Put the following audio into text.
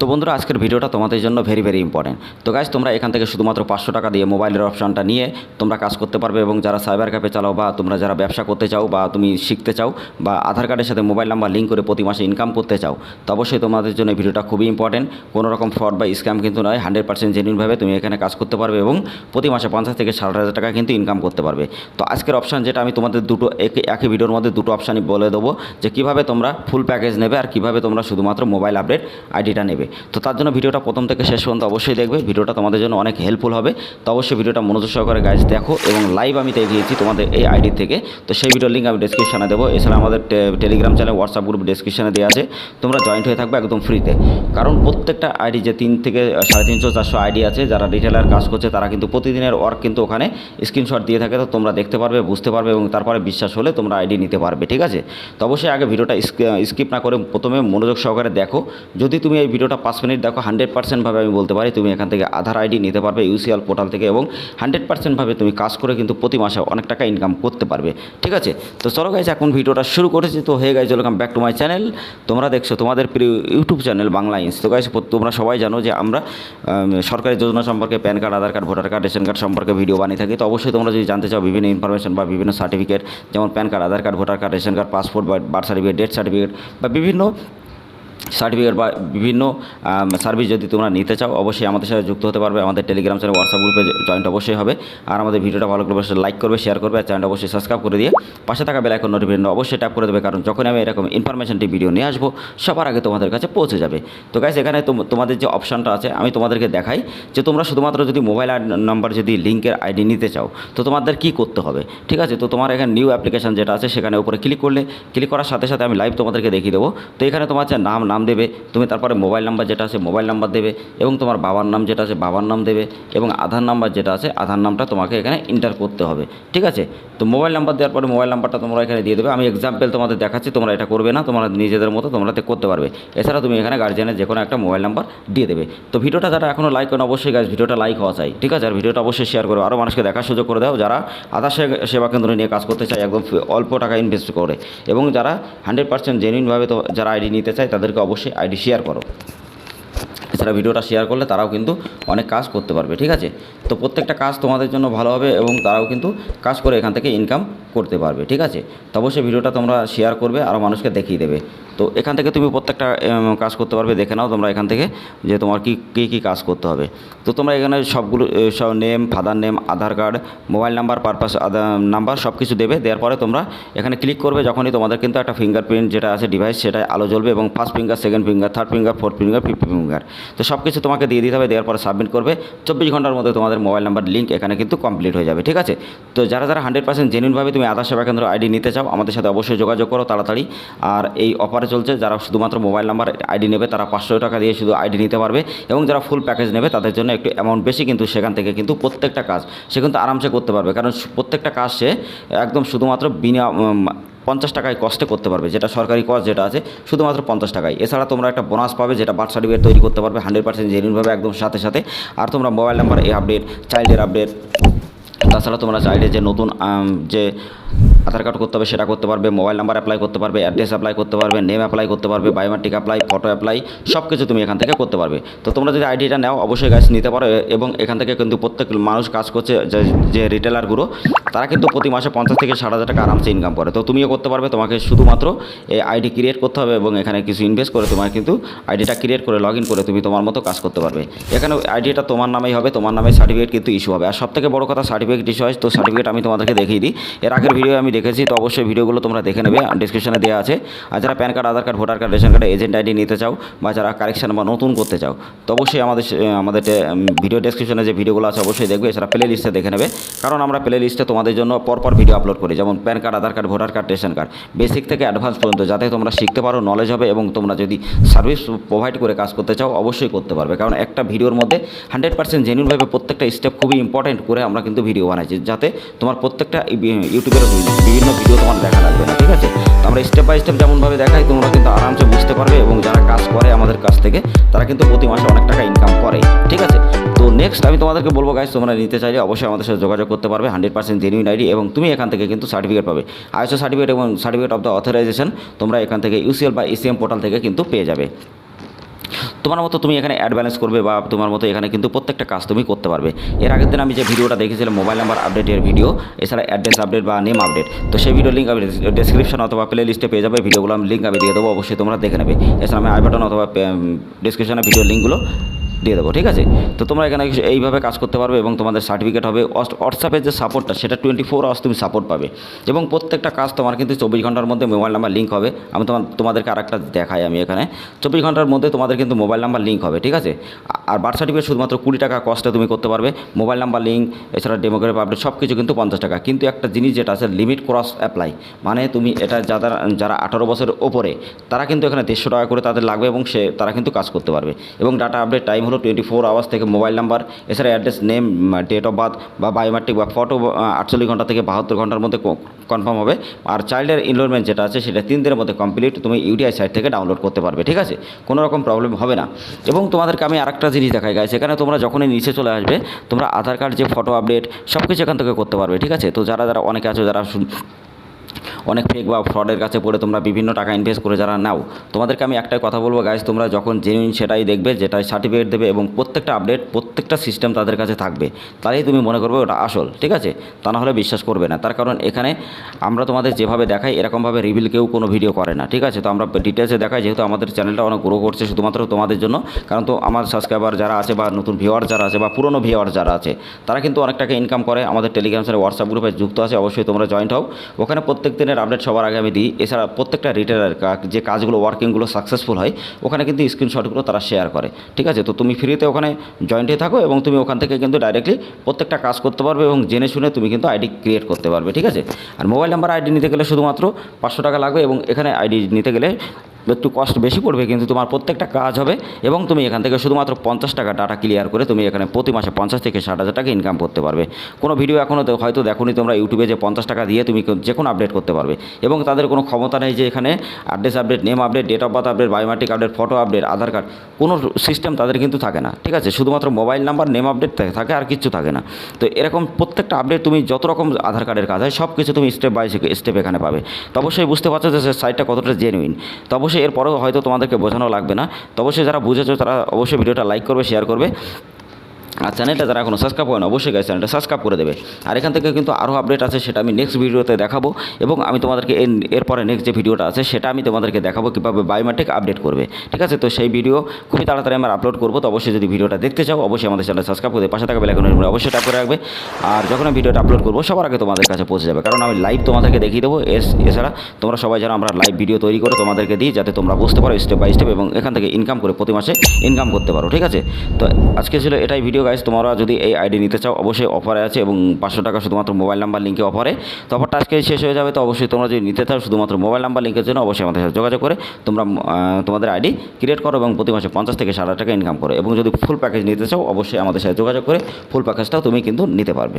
তো বন্ধুরা, আজকের ভিডিওটা তোমাদের জন্য ভেরি ইম্পর্টেন্ট। তো গাইস, তোমরা এখান থেকে শুধুমাত্র 500 টাকা দিয়ে মোবাইলের অপশনটা নিয়ে তোমরা কাজ করতে পারবে। এবং যারা সাইবার ক্যাফে চালাও বা তোমরা যারা ব্যবসা করতে চাও বা তুমি শিখতে চাও বা আধার কার্ডের সাথে মোবাইল নাম্বার লিঙ্ক করে প্রতি মাসে ইনকাম করতে চাও, তো অবশ্যই তোমাদের জন্য এই ভিডিওটা খুবই ইম্পর্টেন্ট। কোনো রকম ফ্রড বা স্ক্যাম কিন্তু নয়, 100% জেনুইনভাবে তুমি এখানে কাজ করতে পারবে এবং প্রতি মাসে 50 থেকে 60,000 টাকা কিন্তু ইনকাম করতে পারবে। তো আজকের অপশান যেটা আমি তোমাদের একই ভিডিওর মধ্যে দুটো অপশানই বলে দেবো, যে কীভাবে তোমরা ফুল প্যাকেজ নেবে আর কীভাবে তোমরা শুধুমাত্র মোবাইল আপডেট আইডিটা নেবে। তো তার জন্য ভিডিওটা প্রথম থেকে শেষ পর্যন্ত অবশ্যই দেখবে। ভিডিওটা তোমাদের জন্য অনেক হেল্পফুল হবে। তো অবশ্যই ভিডিওটা মনোযোগ সহকারে গাইজ দেখো। এবং লাইভ আমি দেখিয়েছি তোমাদের এই আইডি থেকে, তো সেই ভিডিওর লিঙ্ক আমি ডেসক্রিপশানে দেবো। এছাড়া আমাদের টেলিগ্রাম চ্যানেল, হোয়াটসঅ্যাপ গ্রুপ ডেসক্রিপশানে দেওয়া আছে, তোমরা জয়েন্ট হয়ে থাকবে একদম ফ্রিতে। কারণ প্রত্যেকটা আইডি যে 3 থেকে 350-400 আইডি আছে যারা রিটেলার কাজ করছে, তারা কিন্তু প্রতিদিনের ওয়ার্ক কিন্তু ওখানে স্ক্রিনশট দিয়ে থাকে। তো তোমরা দেখতে পারবে, বুঝতে পারবে এবং তারপরে বিশ্বাস হলে তোমরা আইডি নিতে পারবে। ঠিক আছে? তো অবশ্যই আগে ভিডিওটা স্কিপ না করে প্রথমে মনোযোগ সহকারে দেখো। যদি তুমি এই ভিডিওটা 5 মিনিট দেখো, 100% ভাবে আমি বলতে পারি তুমি এখান থেকে আধার আইডি নিতে পারবে ইউসিএল পোর্টাল থেকে, এবং 100% ভাবে তুমি কাজ করে কিন্তু প্রতি মাসে অনেক টাকা ইনকাম করতে পারবে। ঠিক আছে? তো চলো গাইজ, এখন ভিডিওটা শুরু করেছি। তো hey guys, welcome back to my channel. তোমরা দেখছো তোমাদের প্রিয় ইউটিউব চ্যানেল বাংলা ইন্স। তো গাইজ, তোমরা সবাই জানো যে আমরা সরকারি যোজনা সম্পর্কে, PAN card, Aadhaar card, voter card, ration card সম্পর্কে ভিডিও বানিয়ে থাকি। তো অবশ্যই তোমরা যদি জানতে চাও বিভিন্ন ইনফরমেশন বা বিভিন্ন সার্টিফিকেট, যেমন PAN card, Aadhaar card, voter card, ration card, passport বা বার্থ সার্টিফিকেট, ডেথ সার্টিফিকেট বা বিভিন্ন সার্টিফিকেট বা বিভিন্ন সার্ভিস যদি তোমরা নিতে চাও, অবশ্যই আমাদের সাথে যুক্ত হতে পারবে। আমাদের টেলিগ্রাম চ্যানেল, হোয়াটসঅ্যাপ গ্রুপে জয়েন্ট অবশ্যই হবে। আর আমাদের ভিডিওটা ভালো করে অবশ্যই লাইক করবে, শেয়ার করবে, আর চ্যানেলটা অবশ্যই সাবস্ক্রাইব করে দিয়ে পাশে থাকা বেল আইকন নোটিফিকেশন অবশ্যই ট্যাপ করে দেবে। কারণ যখন আমি এরকম ইনফরমেশনটি ভিডিও নিয়ে আসবো, সবার আগে তোমাদের কাছে পৌঁছে যাবে। তো গাইস, এখানে তোমাদের যে অপশানটা আছে আমি তোমাদেরকে দেখাই, যে তোমরা শুধুমাত্র যদি মোবাইল নাম্বার যদি লিঙ্কের আইডি নিতে চাও, তো তোমাদের কী করতে হবে। ঠিক আছে? তো তোমার এখানে নিউ অ্যাপ্লিকেশন যেটা আছে সেখানে উপরে ক্লিক করলে, ক্লিক করার সাথে সাথে আমি লাইভ তোমাদেরকে দেখিয়ে দেবো। তো এখানে তোমার যে নাম দেবে তুমি, তারপরে মোবাইল নাম্বার যেটা আছে মোবাইল নাম্বার দেবে, এবং তোমার বাবার নাম যেটা আছে বাবার নাম দেবে, এবং আধার নাম্বার যেটা আছে আধার নামটা তোমাকে এখানে এন্টার করতে হবে। ঠিক আছে? তো মোবাইল নাম্বার দেওয়ার পরে মোবাইল নাম্বারটা তোমরা এখানে দিয়ে দেবে। আমি এক্সাম্পল তোমাদের দেখাচ্ছি, তোমরা এটা করবে না, তোমরা নিজেদের মতো তোমরা করতে পারবে। এছাড়া তুমি এখানে গার্জিয়ানের যে কোনো একটা মোবাইল নাম্বার দিয়ে দেবে। তো ভিডিওটা যারা এখনও লাইক করেন, অবশ্যই গাইজ ভিডিওটা লাইক হওয়া চাই। ঠিক আছে? আর ভিডিওটা অবশ্যই শেয়ার করো, আরও মানুষকে দেখার সুযোগ করে দাও যারা আধার সেবা কেন্দ্র নিয়ে কাজ করতে চায় একদম অল্প টাকা ইনভেস্ট করে, এবং যারা 100% জেনুইনভাবে তো যারা আইডি নিতে চায় তাদেরকে অবশ্যই আইডি শেয়ার করো। এছাড়া ভিডিওটা শেয়ার করলে তারাও কিন্তু অনেক কাজ করতে পারবে। ঠিক আছে? তো প্রত্যেকটা কাজ তোমাদের জন্য ভালো হবে এবং তারাও কিন্তু কাজ করে এখান থেকে ইনকাম করতে পারবে। ঠিক আছে? তো অবশ্যই ভিডিওটা তোমরা শেয়ার করবে, আরও মানুষকে দেখিয়ে দেবে। তো এখান থেকে তুমি প্রত্যেকটা কাজ করতে পারবে। দেখে নাও তোমরা এখান থেকে যে তোমার কী কাজ করতে হবে। তো তোমরা এখানে সবগুলো সব name, father name, Aadhaar card, mobile number, purpose number সব কিছু দেবে। দেওয়ার পরে তোমরা এখানে ক্লিক করবে, যখনই তোমাদের কিন্তু একটা ফিঙ্গারপ্রিন্ট যেটা আছে ডিভাইস সেটাই আলো জ্বলবে, এবং first finger, second finger, third finger, fourth finger, fifth finger. তো সব কিছু তোমাকে দিয়ে দিতে হবে। দেওয়ার পরে সাবমিট করবে। 24 ঘন্টার মধ্যে তোমাদের মোবাইল নাম্বার লিঙ্ক এখানে কিন্তু কমপ্লিট হয়ে যাবে। ঠিক আছে? তো যারা 100% জেনুইনভাবে তুমি আধার সেবা কেন্দ্র আইডি নিতে চাও, আমাদের সাথে অবশ্যই যোগাযোগ করো তাড়াতাড়ি। আর এই অফারে চলছে, যারা শুধুমাত্র মোবাইল নাম্বার আইডি নেবে তারা 500 টাকা দিয়ে শুধু আইডি নিতে পারবে, এবং যারা ফুল প্যাকেজ নেবে তাদের জন্য একটু অ্যামাউন্ট বেশি, কিন্তু সেখান থেকে কিন্তু প্রত্যেকটা কাজ সে কিন্তু আরামসে করতে পারবে। কারণ প্রত্যেকটা কাজ সে একদম শুধুমাত্র 50 টাকায় কস্টে করতে পারবে, যেটা সরকারি কস্ট যেটা আছে শুধুমাত্র 50 টাকায়। এছাড়া তোমরা একটা বোনাস পাবে, যেটা বার্থ সার্টিফিকেট তৈরি করতে পারবে 100% জেনুইনভাবে একদম সাথে সাথে। আর তোমরা মোবাইল নাম্বার আপডেট, চাইল্ডের আপডেট, তাছাড়া তোমরা চাইলে যে নতুন যে আধার কার্ড করতে হবে সেটা করতে পারবে, মোবাইল নাম্বার অ্যাপ্লাই করতে পারবে, অ্যাড্রেস অ্যাপ্লাই করতে পারবে, নেম অ্যাপ্লাই করতে পারবে, বায়োমেট্রিক অ্যাপ্লাই, ফটো অ্যাপ্লাই, সব কিছু তুমি এখান থেকে করতে পারবে। তো তোমরা যদি আইডিটা নাও অবশ্যই গাইজ নিতে পারো। এবং এখান থেকে কিন্তু প্রত্যেক মানুষ কাজ করছে, যে রিটেলারগুলো তারা কিন্তু প্রতি মাসে 50 থেকে 60,000 টাকা আরামসে ইনকাম করে। তো তুমিও করতে পারবে। তোমাকে শুধুমাত্র এই আইডি ক্রিয়েট করতে হবে, এবং এখানে কিছু ইনভেস্ট করে তোমার কিন্তু আইডিটা ক্রিয়েট করে লগ ইন করে তুমি তোমার মতো কাজ করতে পারবে। এখানে আইডিটা তোমার নামেই হবে, তোমার নামে সার্টিফিকেট কিন্তু ইস্যু হবে। আর সবথেকে বড় কথা, সার্টিফিকেট ইস্যু হয়। তো সার্টিফিকেট আমি তোমাদেরকে দেখিয়ে দিই, এর আগের ভিডিও আমি দেখেছি। তো অবশ্যই ভিডিওগুলো তোমরা দেখে নেবে, ডিসক্রিপশনে দেওয়া আছে। আর যারা PAN card, Aadhaar card, voter card, ration card, agent ID নিতে চাও, বা যারা কারেকশান বা নতুন করতে চাও, তো অবশ্যই আমাদের ভিডিও ডেসক্রিপশনে যে ভিডিওগুলো আছে অবশ্যই দেখবে। এছাড়া প্লে লিস্টে দেখে নেবে, কারণ আমরা প্লে লিস্টে তোমাদের জন্য পরপর ভিডিও আপলোড করি, যেমন PAN card, Aadhaar card, voter card, ration card, basic থেকে অ্যাডভান্স পর্যন্ত, যাতে তোমরা শিখতে পারো, নলেজ হবে, এবং তোমরা যদি সার্ভিস প্রোভাইড করে কাজ করতে চাও অবশ্যই করতে পারবে। কারণ একটা ভিডিওর মধ্যে 100% জেনুইনভাবে প্রত্যেকটা স্টেপ খুবই ইম্পর্টেন্ট করে আমরা কিন্তু ভিডিও বানাইছি, যাতে তোমার প্রত্যেকটা ইউটিউবের বিভিন্ন ভিডিও তোমার দেখা লাগবে না। ঠিক আছে? তো আমরা স্টেপ বাই স্টেপ যেমনভাবে দেখাই তোমরা কিন্তু আরামসে বুঝতে পারবে, এবং যারা কাজ করে আমাদের কাছ থেকে তারা কিন্তু প্রতি মাসে অনেক টাকা ইনকাম করে। ঠিক আছে? তো নেক্সট আমি তোমাদেরকে বলবো গাইজ, তোমরা নিতে চাইলে অবশ্যই আমাদের সাথে যোগাযোগ করতে পারবে। 100% জেনুইন আইডি, এবং তুমি এখান থেকে কিন্তু সার্টিফিকেট পাবে, ISO সার্টিফিকেট এবং সার্টিফিকেট অফ দ্য অথরাইজেশন তোমরা এখান থেকে ইউসিএল বা ECM পোর্টাল থেকে কিন্তু পেয়ে যাবে। তো তোমার মতো তুমি এখানে অ্যাড ব্যালেন্স করবে বা তোমার মতো এখানে কিন্তু প্রত্যেকটা কাজ তুমি করতে পারবে। এর আগের দিন আমি যে ভিডিওটা দেখেছিলাম মোবাইল নাম্বার আপডেটের ভিডিও, এছাড়া অ্যাড্রেস আপডেট বা নেম আপডেট, তো সেই ভিডিও লিঙ্ক আমি ডেসক্রিপশন অথবা প্লে লিস্টে পেয়ে যাবে। ভিডিওগুলো আমি লিঙ্ক আমি দিয়ে দেবো, অবশ্যই তোমরা দেখে নেবে। এছাড়া আমি আই বাটন অথবা ডিসক্রিপশনে ভিডিও লিঙ্কগুলো দিয়ে দেবো, ঠিক আছে। তো তোমরা এখানে এইভাবে কাজ করতে পারবে এবং তোমাদের সার্টিফিকেট হবে। হোয়াটসঅ্যাপের যে সাপোর্টটা সেটা 24 আওয়ার্স তুমি সাপোর্ট পাবে এবং প্রত্যেকটা কাজ তোমার কিন্তু 24 ঘন্টার মধ্যে মোবাইল নাম্বার লিঙ্ক হবে। আমি তোমাদেরকে আরেকটা দেখাই, আমি এখানে 24 ঘন্টার মধ্যে তোমাদের কিন্তু মোবাইল নাম্বার লিঙ্ক হবে, ঠিক আছে। আর বার্থ সার্টিফিকেট শুধুমাত্র 20 টাকা কস্টে তুমি করতে পারবে। মোবাইল নাম্বার লিঙ্ক, এছাড়া ডেমোগ্রাফি আপডেট সব কিছু কিন্তু 50 টাকা। কিন্তু একটা জিনিস যেটা আছে, লিমিট ক্রস অ্যাপ্লাই, মানে তুমি এটা যারা 18 বছরের ওপরে তারা কিন্তু এখানে 150 টাকা করে তাদের লাগবে এবং তারা কিন্তু কাজ করতে পারবে। এবং ডাটা আপডেট টাইম হলো 24 আওয়ার্স থেকে মোবাইল নাম্বার, এছাড়া address, name, date of birth বা বায়োমেট্রিক বা ফটো 48 ঘন্টা থেকে 72 ঘন্টার মধ্যে কনফার্ম হবে। আর চাইল্ডের এনরোলমেন্ট যেটা আছে সেটা 3 দিনের মধ্যে কমপ্লিট তুমি ইউটিআই সাইট থেকে ডাউনলোড করতে পারবে, ঠিক আছে। কোনো রকম প্রবলেম হবে না। এবং তোমাদেরকে আমি আরেকটা জিনিস দেখাই গাইস, এখানে তোমরা যখনই নিচে চলে আসবে তোমরা আধার কার্ড যে ফটো আপডেট সব কিছু এখান থেকে করতে পারবে, ঠিক আছে। তো যারা অনেকে আছো যারা অনেক ফেক বা ফ্রডের কাছে পড়ে তোমরা বিভিন্ন টাকা ইনভেস্ট করে যারা নাও, তোমাদেরকে আমি একটাই কথা বলবো গাইস, তোমরা যখন জেনুইন সেটাই দেখবে, যেটাই সার্টিফিকেট দেবে এবং প্রত্যেকটা আপডেট প্রত্যেকটা সিস্টেম তাদের কাছে থাকবে, তাহলেই তুমি মনে করবে ওটা আসল, ঠিক আছে। তা না হলে বিশ্বাস করবে না। তার কারণ এখানে আমরা তোমাদের যেভাবে দেখাই এরকমভাবে রিভিল কেউ কোনো ভিডিও করে না, ঠিক আছে। তো আমরা ডিটেলসে দেখাই, যেহেতু আমাদের চ্যানেলটা অনেক গ্রো করছে শুধুমাত্র তোমাদের জন্য। কারণ তো আমার সাবস্ক্রাইবার যারা আছে বা নতুন ভিউয়ার যারা আছে বা পুরনো ভিউয়ার যারা আছে তারা কিন্তু অনেক টাকা ইনকাম করে। আমাদের টেলিগ্রাম চ্যানেল, হোয়াটসঅ্যাপ গ্রুপে যুক্ত আছে, অবশ্যই তোমরা জয়েন্ট হও। ওখানে প্রত্যেক দিনের আপডেট সবার আগে আমি দিই। এছাড়া প্রত্যেকটা রিটেলার যে কাজগুলো ওয়ার্কিংগুলো সাকসেসফুল হয় ওখানে কিন্তু স্ক্রিনশটগুলো তারা শেয়ার করে, ঠিক আছে। তো তুমি ফ্রিতে ওখানে জয়েন্টে থাকো এবং তুমি ওখান থেকে কিন্তু ডাইরেক্টলি প্রত্যেকটা কাজ করতে পারবে এবং জেনে শুনে তুমি কিন্তু আইডি ক্রিয়েট করতে পারবে, ঠিক আছে। আর মোবাইল নাম্বার আইডি নিতে গেলে শুধুমাত্র 500 টাকা লাগবে এবং এখানে আইডি নিতে গেলে একটু কস্ট বেশি পড়বে, কিন্তু তোমার প্রত্যেকটা কাজ হবে এবং তুমি এখান থেকে শুধুমাত্র 50 টাকা ডাটা ক্লিয়ার করে তুমি এখানে প্রতি মাসে 50 থেকে 60 হাজার টাকা ইনকাম করতে পারবে। কোনো ভিডিও এখনও হয়তো দেখোনি তোমরা ইউটিউবে যে 50 টাকা দিয়ে তুমি যে কোনো আপডেট করতে পারবে এবং তাদের কোনো ক্ষমতা নেই যে এখানে address update, name update, date of birth update, biometric update, photo update, Aadhaar card, কোনো সিস্টেম তাদের কিন্তু থাকে না, ঠিক আছে। শুধুমাত্র মোবাইল নাম্বার, নেম আপডেট থাকে, আর কিচ্ছু থাকে না। তো এরকম প্রত্যেকটা আপডেট তুমি যত রকম আধার কার্ডের কাজ হয় সব কিছু তুমি স্টেপ বাই স্টেপ এখানে পাবে। তো অবশ্যই বুঝতে পারছো যে সাইটটা কতটা জেনুইন। তো অবশ্যই এরপরেও হয়তো তোমাদেরকে বোঝানো লাগবে না। তো অবশ্যই যারা বুঝেছো তারা অবশ্যই ভিডিওটা লাইক করবে, শেয়ার করবে। আর চ্যানেলটা যারা এখনও সাবস্ক্রাইব করে না অবশ্যই গাইস চ্যানেলটা সাবস্ক্রাইব করে দেবে। আর এখান থেকে কিন্তু আরও আপডেট আছে, সেটা আমি নেক্সট ভিডিওতে দেখাবো এবং আমি তোমাদেরকে এরপরে নেক্সট যে ভিডিওটা আছে সেটা আমি তোমাদেরকে দেখাবো কীভাবে বায়োমেট্রিক আপডেট করবে, ঠিক আছে। তো সেই ভিডিও খুবই তাড়াতাড়ি আমরা আপলোড করবো। তো অবশ্যই যদি ভিডিওটা দেখতে চাও অবশ্যই আমাদের চ্যানেল সাবস্ক্রাইব করে পাশে থাকা বেল আইকনের উপরে অবশ্যই ট্যাপ করে রাখবে। আর যখন আমি ভিডিওটা আপলোড করবো সবার আগে তোমাদের কাছে পৌঁছে যাবে, কারণ আমি লাইভ তোমাদেরকে দেখিয়ে দেবো। এছাড়া তোমরা সবাই যেন আমরা লাইভ ভিডিও তৈরি করে তোমাদেরকে দিই, যাতে তোমরা বুঝতে পারো স্টেপ বাই স্টেপ এবং এখান থেকে ইনকাম করে প্রতি মাসে ইনকাম করতে পারো, ঠিক আছে। তো আজকে ছিল এটাই ভিডিও গাইস। তোমরা যদি এই আইডি নিতে চাও অবশ্যই অফারে আছে এবং 500 টাকা শুধুমাত্র মোবাইল নাম্বার লিঙ্কে অফারে। তো অফারটা আজকে শেষ হয়ে যাবে। তো অবশ্যই তোমরা যদি নিতে চাও শুধুমাত্র মোবাইল নাম্বার লিঙ্কের জন্য অবশ্যই আমাদের সাথে যোগাযোগ করে তোমরা তোমাদের আইডি ক্রিয়েট করো এবং প্রতি মাসে 50 থেকে 60 টাকা ইনকাম করো। এবং যদি ফুল প্যাকেজ নিতে চাও অবশ্যই আমাদের সাথে যোগাযোগ করে ফুল প্যাকেজটাও তুমি কিন্তু নিতে পারবে।